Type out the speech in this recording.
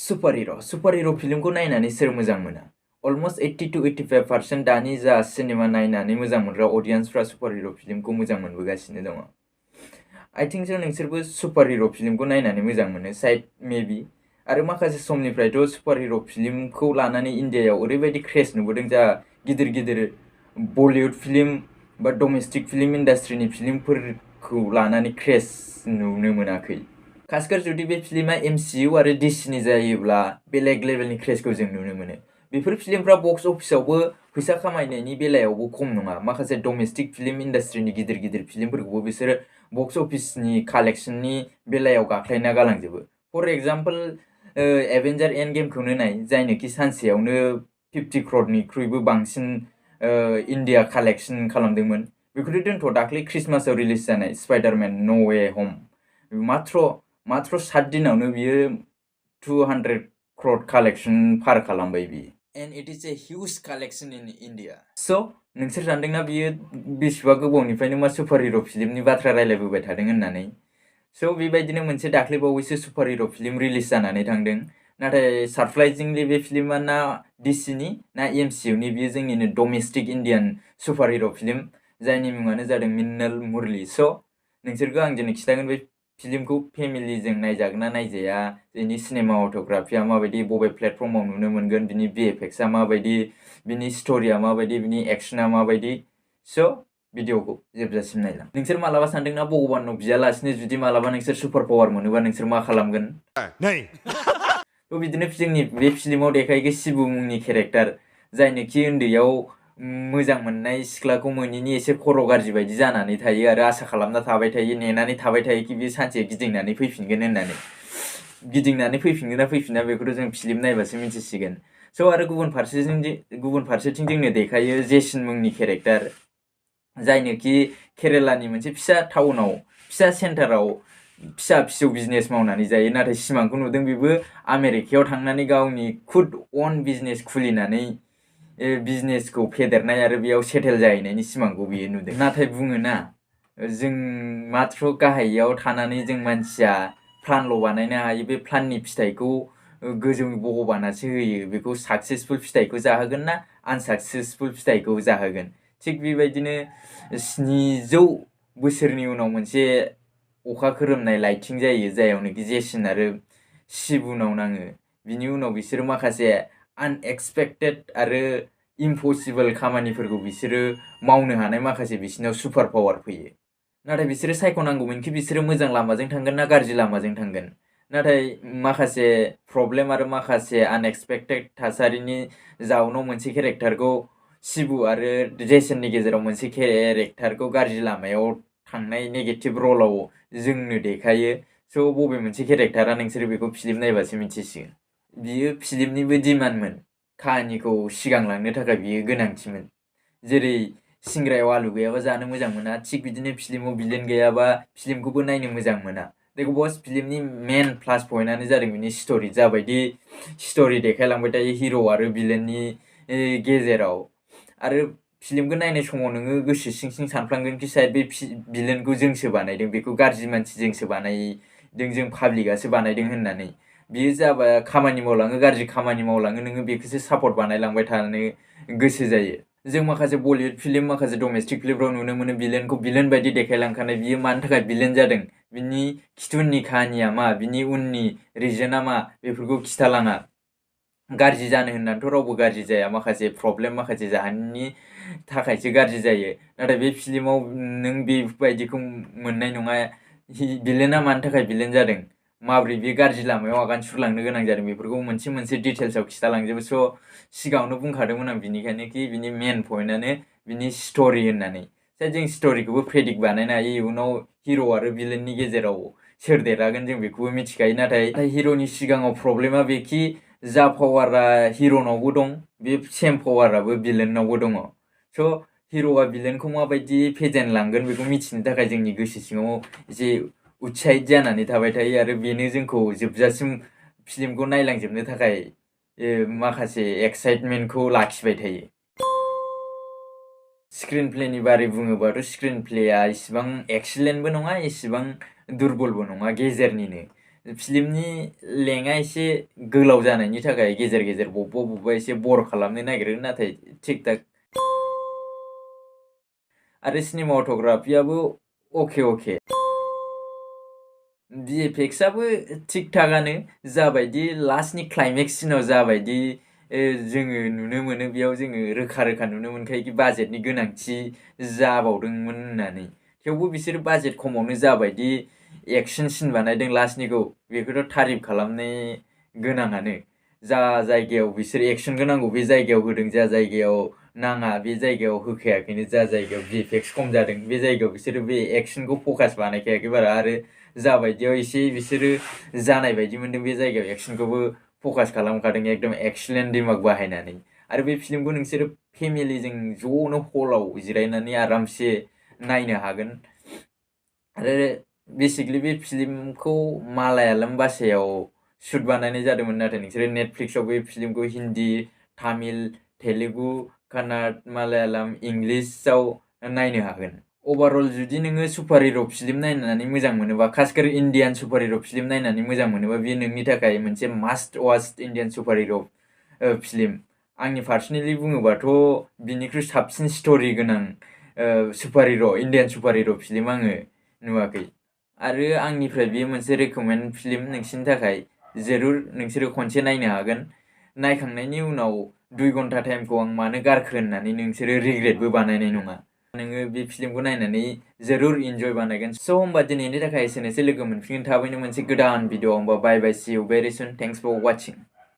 Super हिर' फिल्मखौ नायनानै सोर मोजां मोना? अलमस्ट 80 to 85% दानि जा सिनेमा नायनानै मोजां मोनग्रा अडियेन्सफ्रा सुपार हिर' फिल्मखौ मोजां मोनबोगासिनो दङ। आइ थिंक सो नोंसोरबो सुपार हिर' फिल्मखौ नायनानै मोजां मोनो साइड मेबि। आरो माखासे समनिफ्रायथ' सुपार हिर' फिल्मखौ लानानै इन्डियायाव ओरैबायदि क्रेज नुबोदों जा गिदिर गिदिर बलिउड फिल्म बा डमेस्टिक फिल्म इन्डास्ट्रिनि फिल्मफोरखौ लानानै क्रेज नुनो मोनाखै। खासकर जुदि बे फिल्मा MCU आरो DCनि जायोब्ला बेलेग लेभेलनि क्रेजखौ जों नुनो मोनो। बेफोर फिल्मफ्रा बक्स अफिसावबो फैसा खामायनायनि बेलायावबो खम नङा। माखासे डमेस्टिक फिल्म इन्डास्ट्रिनि गिदिर गिदिर फिल्मफोरखौबो बिसोरो बक्स अफिसनि कालेक्सननि बेलायाव गाख्लायना गालांजोबो। फर एग्जाम्पल एभेन्जार एन्ड गेमखौनो नाय, जायनोखि सानसेयावनो 50 क्र'रनिख्रुइबो बांसिन इन्डिया कालेक्सन खालामदोंमोन। बेखौथ' दोनथ' दाख्लै ख्रिस्टमासाव रिलिज जानाय स्पाइडारमेन नो वे ह'म मात्र 7 दिनावनो बियो 200 क्र'र कालेक्सन पार खालामबाय बियो। And it is a huge collection in India. स' नोंसोर सानदोंना बियो बेसेबा गोबावनिफ्रायनो मा सुपार हिर' फिल्मनि बाथ्रा रायलायबोबाय थादों होननानै। स' बेबायदिनो मोनसे दाख्लैबावैसो सुपार हिर' फिल्म रिलिज जानानै थांदों। नाथाय सारप्राइजिंलि बे फिल्मा ना DCनि ना MCUनि, बियो जोंनिनो डमेस्टिक इन्डियान सुपार हिर' फिल्म, जायनि मुङानो जादों मिन्नल मुरलि। स' नोंसोरखौ आं दिनै खिथागोन बे फिल्मखौ फेमिलिजों नायजागोन ना नायजाया, बिनि सिनेमा अट'ग्राफिया माबायदि, बबे प्लेटफर्माव नुनो मोनगोन, बिनि VFXआ माबायदि, बिनि स्ट'रिया माबायदि, बिनि एक्सना माबायदि। स' भिडिअखौ जोबजासिम नायलां। नोंसोर मालाबा सानदोंना भगबाननाव बियालासिनो जुदि मालाबा नोंसोर सुपार पावार मोनोबा नोंसोर मा खालामगोन? थ' बिदिनो जोंनि बे फिल्माव देखायगो शिबु मुंनि केरेक्टार, जायनोखि उन्दैयाव मोजां मोननाय सिख्लाखौ मोनिनि एसे खर' गाज्रि बायदि जानानै थायो आरो आसा खालामना थाबाय थायो, नेनानै थाबाय थायो कि बे सानसे गिदिंनानै फैफिनगोन होननानै। गिदिंनानै फैफिनगोन ना फैफिना बेखौथ' जों फिल्म नायबासो मिथिसिगोन। स' आरो गुबुन फारसेथिं जोंनो देखायो जेसन मुंनि केरेक्टार, जायनोखि केरेलानि मोनसे फिसा टाउनाव, फिसा सेन्टाराव फिसा फिसौ बिजनेस मावनानै जायो। नाथाय सिमांखौ नुदों बेबो आमेरिकायाव थांनानै गावनि खुद अन बिजनेस खुलिनानै बिजनेसखौ फेदेरनाय आरो बेयाव सेटेल जाहैनायनि सिमांखौ बियो नुदों। नाथाय बुङोना, जों मात्र गाहायाव थानानै जों मानसिया प्लानल' बानायनो हायो, बे प्लाननि फिथाइखौ गोजौनि भगबानासो होयो। बेखौ साक्सेसफुल फिथाइखौ जाहोगोन ना आनसाक्सेसफुल फिथाइखौ जाहोगोन। थिग बेबायदिनो 700 बोसोरनि उनाव मोनसे अखा खोरोमनाय लाइटिं जायो, जायावनोखि जेसन आरो शिबुनाव नाङो। बिनि उनाव बिसोरो माखासे आनएक्सपेक्टेड आरो इम्पसिबोल खामानिफोरखौ बिसोरो मावनो हानाय माखासे बिसिनाव सुपार पावार फैयो। नाथाय बिसोरो सायख'नांगौमोनखि बिसोरो मोजां लामाजों थांगोन ना गाज्रि लामाजों थांगोन। नाथाय माखासे प्रब्लेम आरो माखासे आनएक्सपेक्टेड थासारिनि जाउनाव मोनसे केरेक्टारखौ, शिबु आरो जेसननि गेजेराव मोनसे केरेक्टारखौ गाज्रि लामायाव थांनाय नेगेटिभ रलाव जोंनो देखायो। स' बबे मोनसे केरेक्टारा नोंसोरो बेखौ फिल्म नायबासो मिथिसिगोन। बियो फिल्मनिबो डिमान्डमोन, काहानिखौ सिगांलांनो थाखाय बियो गोनांथिमोन। जेरै सिंग्रायाव आलु गैयाबा जानो मोजां मोना, थिग बिदिनो फिल्माव भिलेन गैयाबा फिल्मखौबो नायनो मोजां मोना। देखो बस, फिल्मनि मेन प्लास पइन्टआनो जादों बिनि स्ट'रि। जाबायदि स्ट'रि देखायलांबाय थायो हिर' आरो भिलेननि गेजेराव। आरो फिल्मखौ नायनाय समाव नोङो गोसो सिं सिं सानफ्लांगोन कि सायद बे भिलेनखौ जोंसो बानायदों, बेखौ गाज्रि मानसि जोंसो बानायदों, जों पाब्लिकआसो बानायदों होननानै। बियो जाबा खामानि मावलाङो, गाज्रि खामानि मावलाङो, नोङो बेखौसो सापर्ट बानायलांबाय थानो गोसो जायो। जों माखासे बलिउड फिल्म, माखासे डमेस्टिक फिल्मफ्राव नुनो मोनो भिलेनखौ भिलेन बायदि देखायलांखानाय। बियो मानि थाखाय भिलेन जादों, बिनि खिथु उननि काहानिया मा, बिनि उननि रिजोनआ मा, बेफोरखौ खिथालाङा। गाज्रि जानो होननानैथ' रावबो गाज्रि जाया, माखासे प्रब्लेम, माखासे जाहोननि थाखायसो गाज्रि जायो। नाथाय बे फिल्माव नों बेबायदिखौ मोननाय नङा। भिलेना मानि थाखाय भिलेन जादों, माब्रै बे गाज्रि लामायाव आगान सुरलांनो गोनां जादों, बेफोरखौ मोनसे मोनसे डिटेल्सआव खिथालांजोबो। स' सिगाङावनो बुंखादोंमोन आं बिनिखायनो कि बिनि मेन पइन्टआनो बिनि स्ट'रि होननानै। जों स्ट'रिखौबो प्रेडिक्ट बानायनो हायो, इयुनाव हिर' आरो भिलेननि गेजेराव सोर देरहागोन जों बेखौबो मिथिखायो। नाथाय हिर'नि सिगाङाव प्रब्लेमा बेखि जा पावारा हिर'नावबो दं, बे सेम पावाराबो भिलेननावबो दङ। स' हिर'आ भिलेनखौ माबायदि फेजेनलांगोन बेखौ मिथिनो थाखाय जोंनि गोसो सिङाव एसे उत्साहित जानानै थाबाय थायो। आरो बेनो जोंखौ जोबजासिम फिल्मखौ नायलांजोबनो थाखाय माखासे एक्साइटमेन्टखौ लाखिबाय थायो। स्क्रिन प्लेनि बारै बुङोबाथ' स्क्रिन प्लेया इसिबां एक्सिलेन्टबो नङा, इसिबां दुरबलबो नङा, गेजेरनिनो। फिल्मनि लेंथआ एसे गोलाव जानायनि थाखाय गेजेर गेजेर बबेबा एसे बर खालामनो नागिरो, नाथाय थिक थाक। आरो सिनेमाट'ग्राफियाबो अके। VFXआबो थिक थाकानो, जाबायदि लास्टनि क्लाइमेक्स सिनाव जाबायदि जोङो नुनो मोनो, बेयाव जोङो रोखा नुनो मोनखायो कि बाजेटनि गोनांथि जाबावदोंमोन होननानै। थेवबो बिसोरो बाजेट खमावनो जाबायदि एक्सन सिन बानायदों लास्टनिखौ, बेखौथ' तारिफ खालामनो गोनाङानो। जा जायगायाव बिसोर एक्सनखौ नांगौ बे जायगायाव होदों, जा जायगायाव नाङा बे जायगायाव होखायाखैनो, जा जायगायाव VFX खम जादों बे जायगायाव बिसोरो बे एक्सनखौ फकास बानायखायाखै बारा, आरो जा बायदियाव एसे बिसोरो जानाय बायदि मोनदों बे जायगायाव एक्सनखौबो फकास खालामखादों एकदम एक्सिलेन्ट दिमाग बाहायनानै। आरो बे फिल्मखौ नोंसोरो फेमिलिजों ज'नो हलाव जिरायनानै आरामसे नायनो हागोन। आरो बेसिकलि बे फिल्मखौ मालायालाम भाषायाव शुट बानायनाय जादोंमोन, नाथाय नोंसोरो नेटफ्लिक्सआव बे फिल्मखौ हिन्दी, तामिल, तेलुगु, कन्नड़, मालायालाम, इंलिशआव नायनो हागोन। अभारअल जुदि नोङो सुपार हिर' फिल्म नायनानै मोजां मोनोबा, खासकर इन्डियान सुपार हिर' फिल्म नायनानै मोजां मोनोबा, बेयो नोंनि थाखाय मोनसे मास्ट वाच इन्डियान सुपार हिर' फिल्म। आंनि पार्सनेलि बुङोबाथ' बिनिख्रुइ साबसिन स्ट'रि गोनां सुपार हिर' इन्डियान सुपार हिर' फिल्म आङो नुवाखै। आरो आंनिफ्राय बेयो मोनसे रेकमेन्ड फिल्म नोंसिनि थाखाय, जरुर नोंसोरो खनसे नायनो हागोन। नायखांनायनि उनाव 2 घन्टा टाइमखौ आं मानो गारखो होननानै नोंसोरो रिग्रेटबो बानायनाय नङा। नोङो बे फिल्मखौ नायनानै जरुर इन्जय बानायगोन। स' होमबा दिनैनि थाखाय एसेनोसै, लोगो मोनफिनगोन थाबैनो मोनसे गोदान भिडिअ'। होमबा बाय बाय, सि इउ भेरि सुन, थेंक्स फर वाचिं।